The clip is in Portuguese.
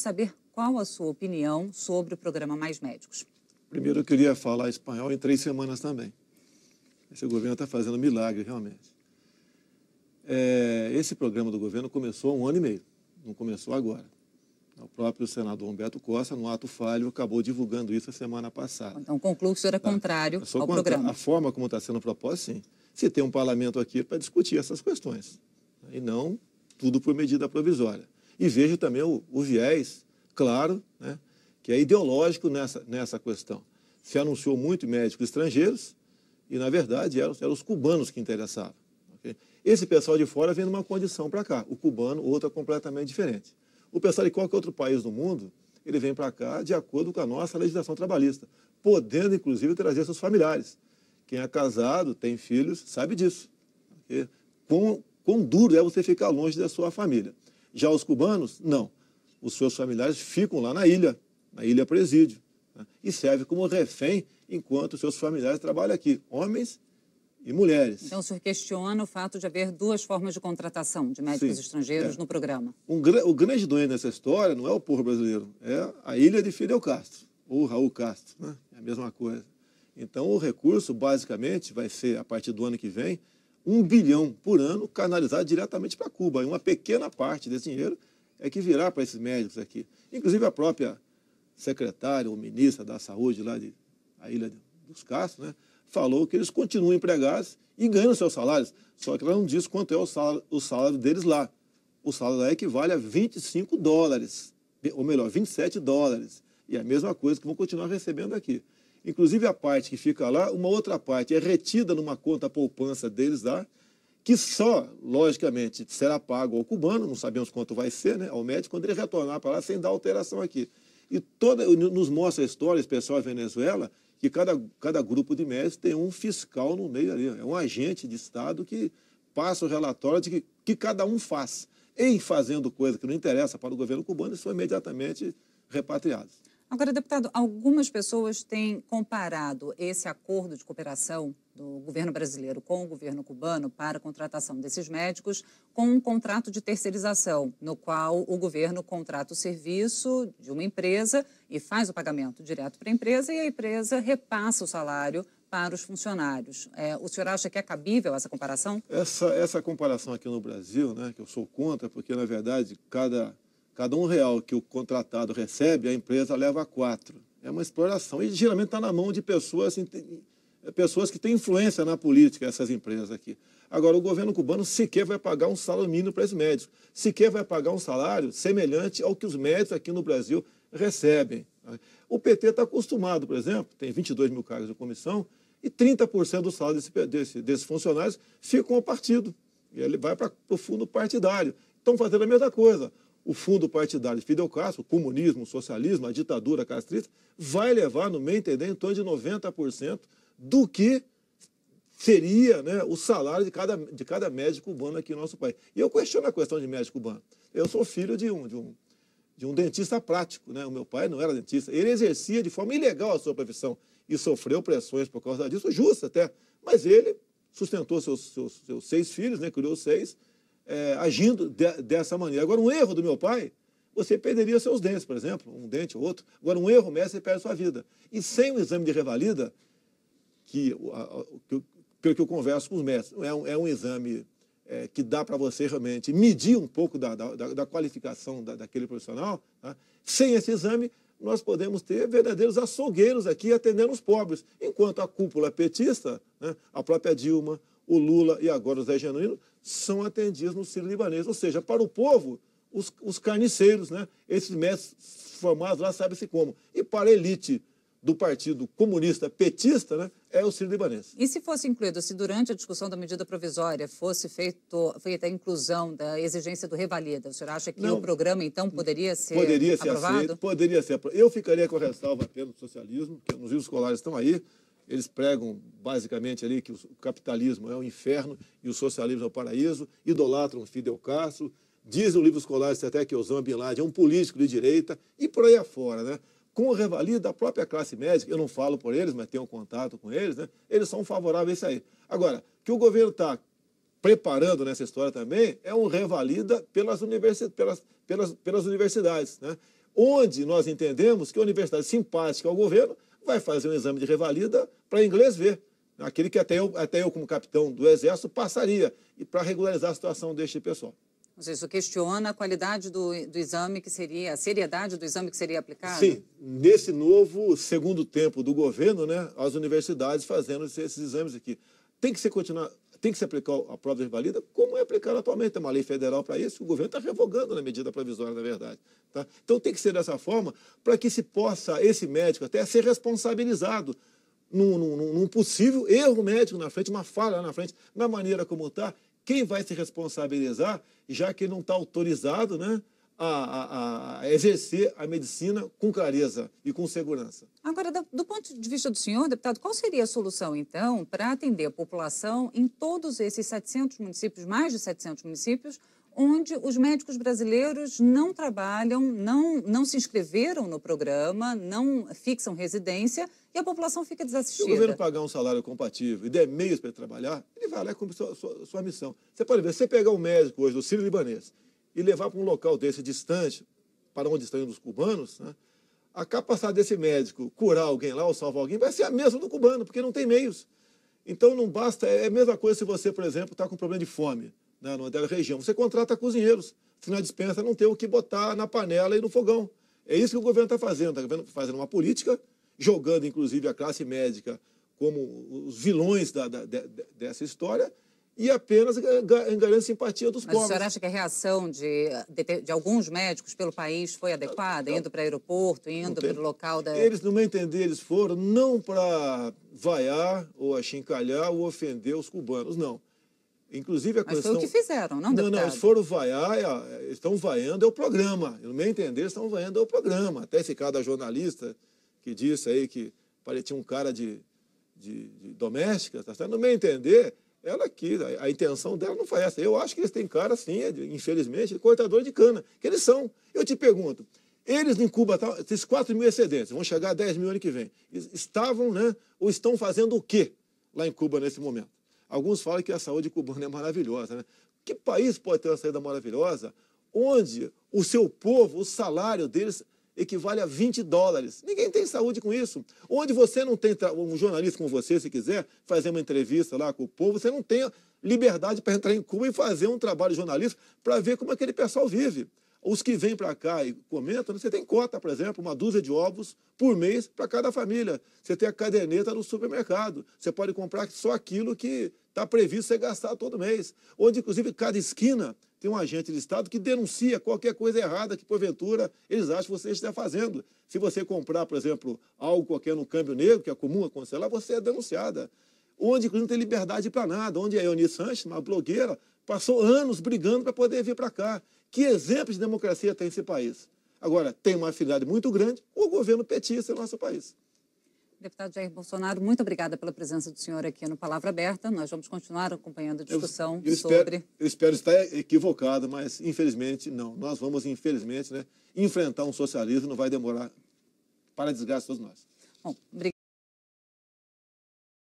saber qual a sua opinião sobre o programa Mais Médicos. Primeiro, eu queria falar espanhol em 3 semanas também. Esse governo está fazendo milagre, realmente. Esse programa do governo começou há 1 ano e meio, não começou agora. O próprio senador Humberto Costa, no ato falho, acabou divulgando isso a semana passada. Então, concluo que o senhor é contrário ao programa. A forma como está sendo proposta, sim. Se tem um parlamento aqui para discutir essas questões, e não tudo por medida provisória. E vejo também o viés, claro, né, que é ideológico nessa questão. Se anunciou muito médicos estrangeiros e, na verdade, eram os cubanos que interessavam. Okay? Esse pessoal de fora vem numa condição para cá, o cubano, outra completamente diferente. O pessoal de qualquer outro país do mundo, ele vem para cá de acordo com a nossa legislação trabalhista, podendo, inclusive, trazer seus familiares. Quem é casado, tem filhos, sabe disso. Okay? Quão duro é você ficar longe da sua família. Já os cubanos, não. Os seus familiares ficam lá na ilha presídio, né? E serve como refém enquanto os seus familiares trabalham aqui, homens e mulheres. Então, o senhor questiona o fato de haver 2 formas de contratação de médicos estrangeiros no programa. O grande doente dessa história não é o povo brasileiro, é a ilha de Fidel Castro, ou Raul Castro, né? É a mesma coisa. Então, o recurso, basicamente, vai ser, a partir do ano que vem, 1 bilhão por ano canalizado diretamente para Cuba. E uma pequena parte desse dinheiro é que virá para esses médicos aqui. Inclusive, a própria secretária ou ministra da Saúde lá da Ilha dos Castros, né, falou que eles continuam empregados e ganham seus salários. Só que ela não diz quanto é o salário deles lá. O salário lá equivale a $25, ou melhor, $27. E é a mesma coisa que vão continuar recebendo aqui. Inclusive, a parte que fica lá, uma outra parte é retida numa conta poupança deles lá, que só, logicamente, será pago ao cubano, não sabemos quanto vai ser, né, ao médico, quando ele retornar para lá sem dar alteração aqui. E nos mostra a história, esse pessoal da Venezuela, que cada grupo de médicos tem um fiscal no meio ali, é um agente de Estado que passa o relatório de que cada um faz. Em fazendo coisa que não interessa para o governo cubano, eles são imediatamente repatriados. Agora, deputado, algumas pessoas têm comparado esse acordo de cooperação do governo brasileiro com o governo cubano para a contratação desses médicos com um contrato de terceirização, no qual o governo contrata o serviço de uma empresa e faz o pagamento direto para a empresa e a empresa repassa o salário para os funcionários. O senhor acha que é cabível essa comparação? Essa comparação aqui no Brasil, né, que eu sou contra, porque, na verdade, cada R$1 que o contratado recebe, a empresa leva 4. É uma exploração. E geralmente está na mão de pessoas que têm influência na política, essas empresas aqui. Agora, o governo cubano sequer vai pagar um salário mínimo para esses médicos. Sequer vai pagar um salário semelhante ao que os médicos aqui no Brasil recebem. O PT está acostumado, por exemplo, tem 22 mil cargos de comissão e 30% do salário desses funcionários ficam ao partido. E ele vai para o fundo partidário. Estão fazendo a mesma coisa. O fundo partidário de Fidel Castro, o comunismo, o socialismo, a ditadura castrista, vai levar, no meu entender, em torno de 90% do que seria, né, o salário de cada médico cubano aqui no nosso país. E eu questiono a questão de médico cubano. Eu sou filho de um dentista prático, né? O meu pai não era dentista. Ele exercia de forma ilegal a sua profissão e sofreu pressões por causa disso, justas até. Mas ele sustentou seus 6 filhos, né, criou 6, agindo dessa maneira. Agora, um erro do meu pai, você perderia seus dentes, por exemplo, um dente ou outro. Agora, um erro mesmo, você perde a sua vida. E sem o exame de revalida, pelo que eu converso com os médicos, é um exame que dá para você realmente medir um pouco da qualificação daquele profissional, tá? Sem esse exame, nós podemos ter verdadeiros açougueiros aqui atendendo os pobres, enquanto a cúpula petista, né, a própria Dilma, o Lula e agora o Zé Genuíno, são atendidos no Sírio-Libanês. Ou seja, para o povo, os carniceiros, né, esses médicos formados lá, sabe-se como. E para a elite do Partido Comunista Petista, né, é o Sírio-Libanês. E se fosse incluído, se durante a discussão da medida provisória fosse feita a inclusão da exigência do revalida, o senhor acha que o programa, então, poderia ser aprovado? Poderia ser aprovado. Eu ficaria com a ressalva apenas do socialismo, que nos livros escolares estão aí. Eles pregam, basicamente, ali que o capitalismo é o inferno e o socialismo é o paraíso, idolatram Fidel Castro, dizem no livro escolar até que Osama Bin Laden é um político de direita, e por aí afora, né? Com o revalida da própria classe médica, eu não falo por eles, mas tenho contato com eles, né? Eles são favoráveis a isso aí. Agora, o que o governo está preparando nessa história também é um revalida pelas universidades, né? onde nós entendemos que a universidade simpática ao governo vai fazer um exame de revalida para inglês ver. Aquele que até eu, como capitão do Exército, passaria, e para regularizar a situação deste pessoal. Isso questiona a qualidade do exame que seria, a seriedade do exame que seria aplicado? Sim, nesse novo segundo tempo do governo, né, as universidades fazendo esses exames aqui. Tem que se aplicar a prova de revalida como é aplicado atualmente. Tem uma lei federal para isso, o governo está revogando na medida provisória, na verdade. Tá? Então tem que ser dessa forma para que se possa, esse médico até, ser responsabilizado num possível erro médico na frente, uma falha lá na frente, na maneira como está. Quem vai se responsabilizar, já que ele não está autorizado, né, a exercer a medicina com clareza e com segurança. Agora, do ponto de vista do senhor, deputado, qual seria a solução, então, para atender a população em todos esses 700 municípios, mais de 700 municípios, onde os médicos brasileiros não trabalham, não se inscreveram no programa, não fixam residência e a população fica desassistida? Se o governo pagar um salário compatível e der meios para ele trabalhar, ele vai lá e cumpre sua missão. Você pode ver, você pegar um médico hoje do Sírio-Libanês e levar para um local desse distante, para onde estão indo os cubanos, né, a capacidade desse médico curar alguém lá ou salvar alguém vai ser a mesma do cubano, porque não tem meios. Então não basta, é a mesma coisa se você, por exemplo, está com problema de fome, né, numa dela região. Você contrata cozinheiros, se na dispensa não tem o que botar na panela e no fogão. É isso que o governo está fazendo fazendo uma política, jogando inclusive a classe médica como os vilões dessa história, e apenas ganhando simpatia dos pobres. Mas o senhor acha que a reação de alguns médicos pelo país foi adequada? Indo para o aeroporto, indo para o local da... Eles, no meu entender, eles foram não para vaiar ou achincalhar ou ofender os cubanos, não. Inclusive a questão... Mas foi o que fizeram, não, deputado? Não, eles foram vaiar, estão vaiando é o programa. No meu entender, eles estão vaiando é o programa. Até esse cara da jornalista que disse aí que parecia um cara de doméstica, tá certo? No meu entender... Ela aqui, a intenção dela não foi essa. Eu acho que eles têm cara, sim, infelizmente, de cortador de cana, que eles são. Eu te pergunto, eles em Cuba, esses 4 mil excedentes, vão chegar a 10 mil ano que vem, estavam, né, ou estão fazendo o quê lá em Cuba nesse momento? Alguns falam que a saúde cubana é maravilhosa, né? Que país pode ter uma saúde maravilhosa onde o seu povo, o salário deles equivale a $20. Ninguém tem saúde com isso. Onde você não tem, um jornalista como você, se quiser, fazer uma entrevista lá com o povo, você não tem liberdade para entrar em Cuba e fazer um trabalho jornalístico para ver como aquele pessoal vive. Os que vêm para cá e comentam, você tem cota, por exemplo, 1 dúzia de ovos por mês para cada família. Você tem a caderneta no supermercado. Você pode comprar só aquilo que está previsto você gastar todo mês. Onde, inclusive, cada esquina tem um agente de Estado que denuncia qualquer coisa errada que, porventura, eles acham que você esteja fazendo. Se você comprar, por exemplo, algo qualquer no câmbio negro, que é comum acontecer lá, você é denunciada. Onde, inclusive, não tem liberdade para nada. Onde a Eunice Sanches, uma blogueira, passou anos brigando para poder vir para cá. Que exemplo de democracia tem esse país? Agora, tem uma afinidade muito grande com o governo petista no nosso país. Deputado Jair Bolsonaro, muito obrigada pela presença do senhor aqui no Palavra Aberta. Nós vamos continuar acompanhando a discussão sobre... Eu espero estar equivocado, mas infelizmente não. Nós vamos, infelizmente, né, enfrentar um socialismo, não vai demorar para desgastar todos nós. Bom, obrigado.